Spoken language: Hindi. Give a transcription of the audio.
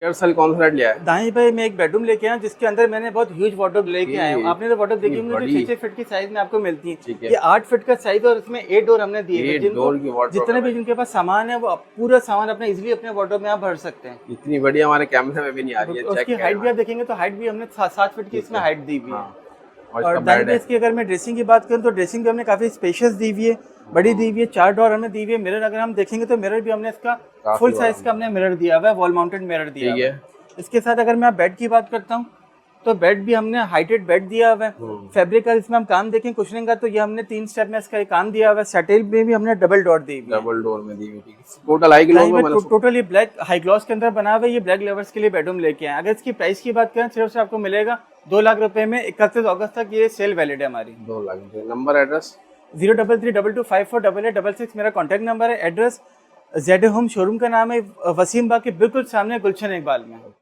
साल कौन सा लिया है? दाएं भाई मैं एक बेडरूम लेके आया जिसके अंदर मैंने बहुत ह्यूज वार्डरोब लेके आया हूँ। आपने तो वार्डरोब देखी होंगी जो 6-6 फीट की साइज में आपको मिलती है। ये 8 फीट का साइज और इसमें 8 डोर हमने दिए हैं, जितने भी जिनके पास सामान है वो पूरा सामान अपने इजीली अपने वार्डरोब में आप भर सकते हैं। इतनी बढ़िया हमारे कैमरे में भी नहीं आ रही है। उसकी हाइट भी आप देखेंगे तो हाइट भी हमने 7 फीट की इसमें हाइट दी हुई है। और बेड पे इसकी अगर मैं ड्रेसिंग की बात करूँ तो ड्रेसिंग भी हमने काफी स्पेशियस दी हुई है, बड़ी दी हुई है। 4 डोर हमने दी हुई है। मिरर अगर हम देखेंगे तो मिरर भी हमने इसका फुल साइज का हमने मिरर दिया हुआ है, वॉल माउंटेड मिरर दिया हुआ है। इसके साथ अगर मैं बेड की बात करता हूँ तो बेड भी हमने हाइटेड बेड दिया हुआ है। फैब्रिक का इसमें हम काम देखें कुशनिंग का तो ये हमने 3 स्टेप में इसका काम दिया हुआ है। सेटल में भी हमने डबल डॉट दी हुई है। डबल डोर में दी हुई है। टोटल हाई ग्लॉस में टोटली ब्लैक हाई ग्लॉस के अंदर बना हुआ है। ये ब्लैक लवर्स के लिए बेडरूम लेके आए। अगर इसकी प्राइस की बात करें सिर्फ से आपको मिलेगा 2 लाख रुपए में। 31 अगस्त तक ये सेल वैलिड है हमारी। 2 लाख। नंबर एड्रेस 0332254666 मेरा कॉन्टैक्ट नंबर है। एड्रेस जेड होम शोरूम का नाम है वसीम बाग के बिल्कुल सामने गुलशन इकबाल में।